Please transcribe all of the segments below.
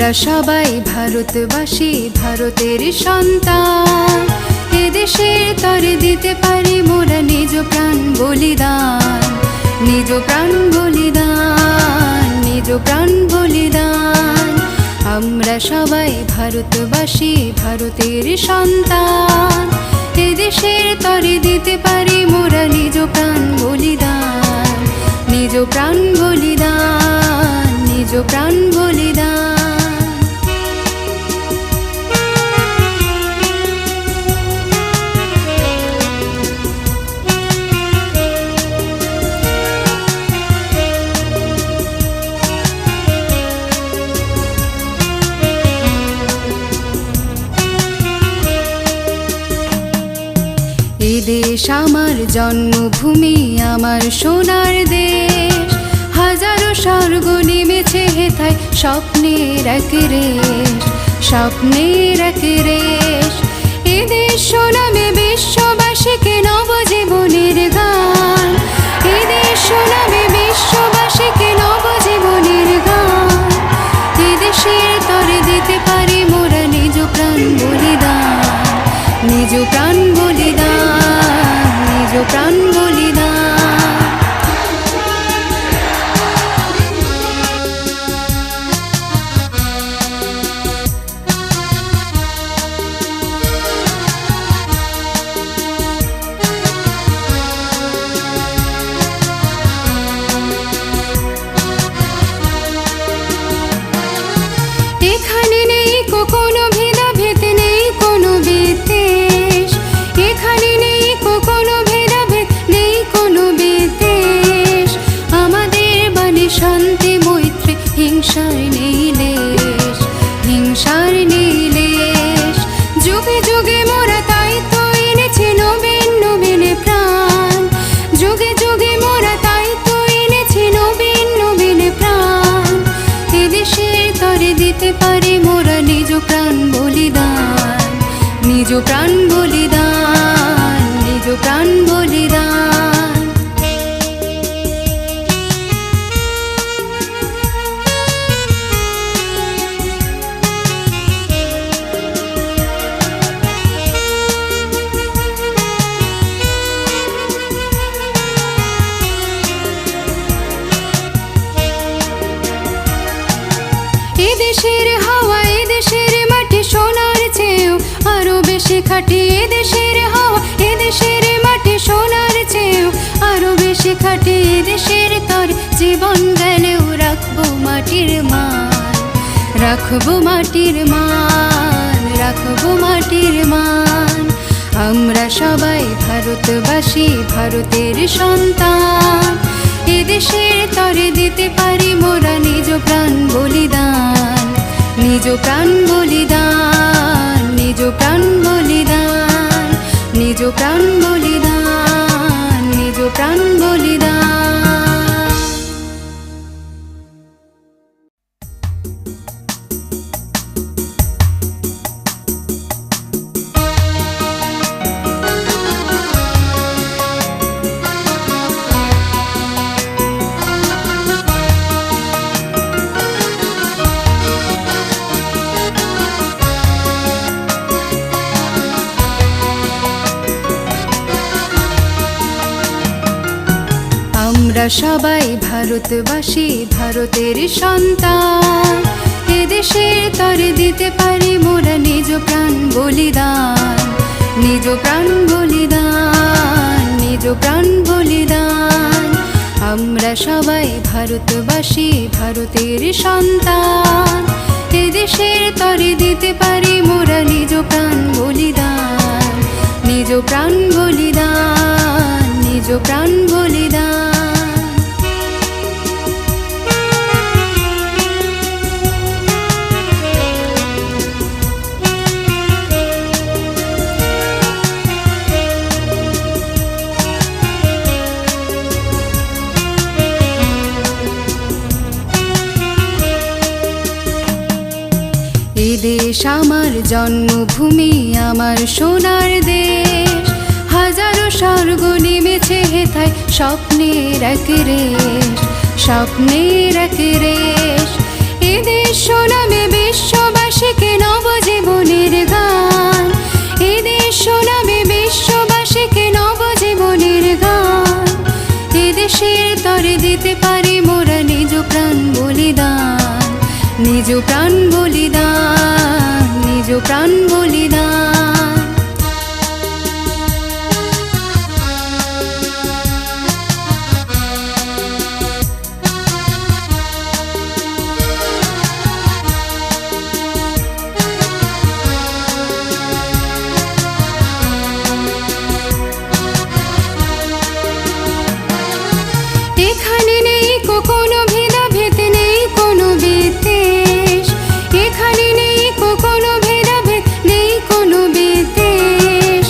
আমরা সবাই ভারতবাসী, ভারতের সন্তান। এদেশের তরে দিতে পারি মোরা নিজ প্রাণ বলিদান, নিজ প্রাণ বলিদান, নিজ প্রাণ বলিদান। আমরা সবাই ভারতবাসী, ভারতের সন্তান। এদেশের তরে দিতে পারি মোরা নিজ প্রাণ বলিদান, নিজ প্রাণ বলিদান, নিজ প্রাণ বলিদান। এদেশ আমার জন্মভূমি, আমার সোনার দেশ। হাজারো স্বর্গ নেমেছে হেথায় স্বপ্নের এক রেশ, স্বপ্নের এক রেশ। এদেশ সোনামে বিশ্ববাসীকে নবজীবনের গান, এদেশ সোনামে বিশ্ববাসীকে নবজীবনের গান। এদেশের তরে দিতে পারি মোরা নিজ প্রাণ বলিদান, নিজ প্রাণ বলিদান, নিজ প্রাণ বলিদান। এখানে নেই কোনো ভেদাভেদ, নেই কোনো বিদ্বেষ। এখানে নেই কোনো ভেদাভেদ, নেই কোনো বিদ্বেষ। আমাদের বাণী শান্তি মৈত্রী, হিংসার নেই লেশ, হিংসার নেই লেশ। যুগে যুগে মোরা তাই তো এনেছি নবীন নবীন প্রাণ, যুগে যুগে মোরা তাই তো এনেছি নবীন নবীন প্রাণ। এদেশের তরে দিতে পারি মোরা নিজ প্রাণ বলিদান, নিজ প্রাণ বলিদান, নিজ প্রাণ বলিদান। এদেশের হাওয়া, এদেশের মাটি সোনার চেয়েও আরো বেশি খাঁটি। এদেশের হাওয়া, এদেশের মাটি সোনার চেয়েও আরো বেশি খাঁটি। এদেশের তরে জীবন গেলেও রাখবো মাটির মান, রাখবো মাটির মান, রাখবো মাটির মান। আমরা সবাই ভারতবাসী, ভারতের সন্তান। এদেশের তরে দিতে পারি মোরা নিজ প্রাণ বলিদান, নিজ প্রাণ বলিদান, নিজ প্রাণ বলিদান, নিজ প্রাণ বলিদান, নিজ প্রাণ বলিদান। আমরা সবাই ভারতবাসী, ভারতের সন্তান। এদেশের তরে দিতে পারি মোরা নিজ প্রাণ বলিদান, নিজ প্রাণ বলিদান, নিজ প্রাণ বলিদান। আমরা সবাই ভারতবাসী, ভারতের সন্তান। এদেশের তরে দিতে পারি মোরা নিজ প্রাণ বলিদান, নিজ প্রাণ বলিদান, নিজ প্রাণ বলিদান। এদেশ আমার জন্মভূমি, আমার সোনার দেশ। হাজারো স্বর্গ নেমেছে হেথায় স্বপ্নের এক রেশ, স্বপ্নের এক রেশ। এদেশ শোনাবে বিশ্ববাসীকে নবজীবনের গান, এদেশ শোনাবে বিশ্ববাসীকে নবজীবনের গান। এদেশের তরে দিতে পারি মোরা নিজ প্রাণ বলিদান, নিজ প্রাণ বলিদান, নিজ প্রাণ বলিদান। এখানে নেই কোনো ভেদাভেদ, নেই কোনো বিদ্বেষ, এখানে নেই কোনো ভেদাভেদ, নেই কোনো বিদ্বেষ।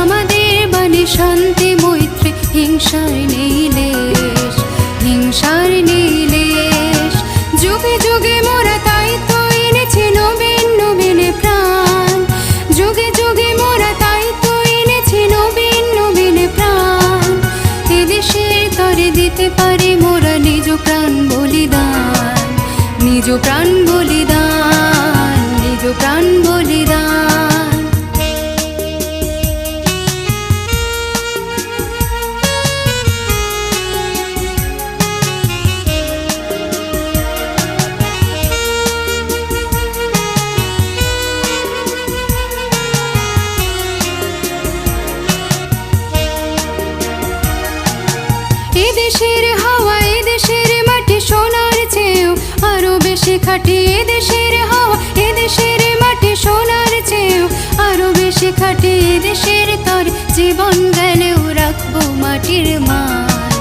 আমাদের বাণী শান্তি মৈত্রী, হিংসার নেই লেশ, হিংসার নেই লেশ। যুগে যুগে মোরা তাই তো এনেছি নবীন নবীন প্রাণ, যুগে যুগে মোরা তাই তো এনেছি নবীন নবীন প্রাণ। এদেশের তরে দিতে পারি মোরা নিজ প্রাণ বলিদান, নিজ প্রাণ বলিদান, নিজ প্রাণ বলিদান। এদেশের হাওয়া, এদেশের মাটি সোনার চেয়েও আরো বেশি খাঁটি। এদেশের হাওয়া, এদেশের মাটি সোনার চেয়েও আরো বেশি খাঁটি। এদেশের তরে জীবন গেলেও রাখবো মাটির মান,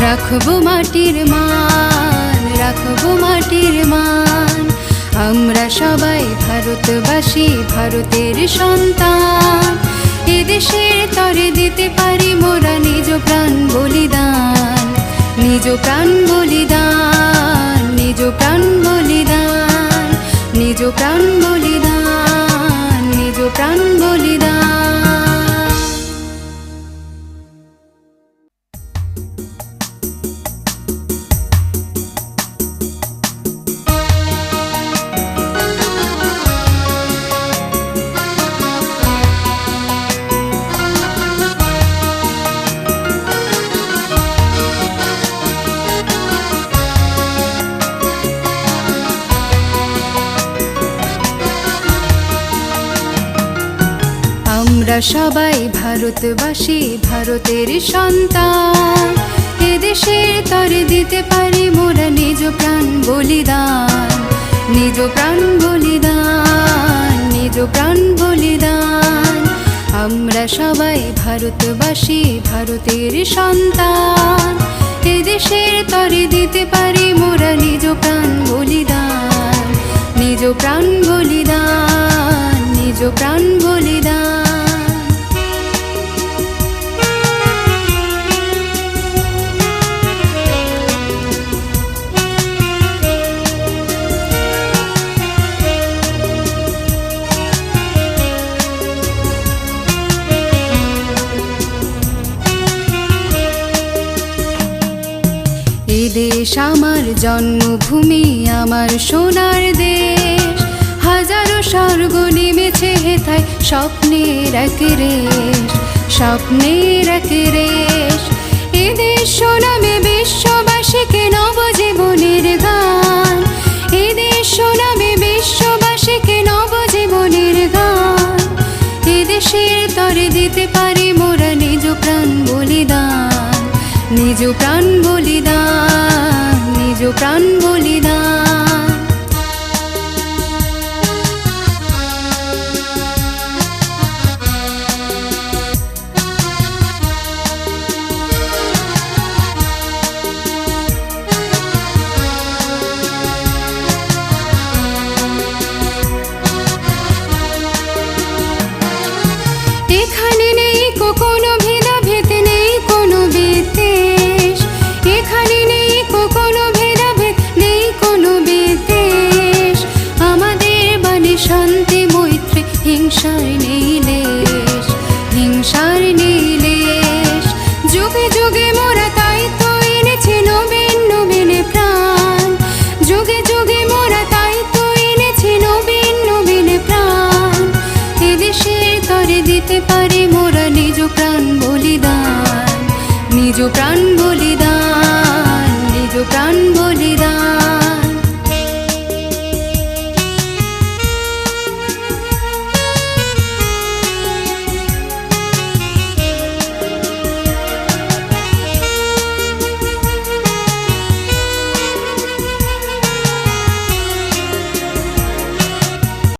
রাখবো মাটির মান, রাখবো মাটির মান। আমরা সবাই ভারতবাসী, ভারতের সন্তান। এদেশের তরে দিতে পারি মোরা নিজ প্রাণ বলিদান, নিজ প্রাণ বলিদান, নিজ প্রাণ বলিদান, নিজ প্রাণ বলিদান, নিজ প্রাণ বলিদান। আমরা সবাই ভারতবাসী, ভারতের সন্তান। এদেশের তরে দিতে পারি মোরা নিজ প্রাণ বলিদান, নিজ প্রাণ বলিদান, নিজ প্রাণ বলিদান। আমরা সবাই ভারতবাসী, ভারতের সন্তান। এদেশের তরে দিতে পারি মোরা নিজ প্রাণ বলিদান, নিজ প্রাণ বলিদান, নিজ প্রাণ বলিদান। এদেশ আমার জন্মভূমি, আমার সোনার দেশ। হাজারো স্বর্গ নেমেছে হেথায় স্বপ্নের এক রেশ, স্বপ্নের এক রেশ। এদেশ শোনাবে বিশ্ববাসীকে নবজীবনের গান, এদেশ শোনাবে বিশ্ববাসীকে নবজীবনের গান। এদেশের তরে দিতে পারি মোরা নিজ প্রাণ বলিদান, নিজ প্রাণ বলিদান, নিজ প্রাণ বলিদান। এখানে নেই কোনো ভেদাভেদ, নেই কোনো বিদ্বেষ, এখানে নেই কোনো ভেদাভেদ, নেই দিতে পারি মোরা নিজ প্রাণ বলিদান, নিজ প্রাণ বলিদান।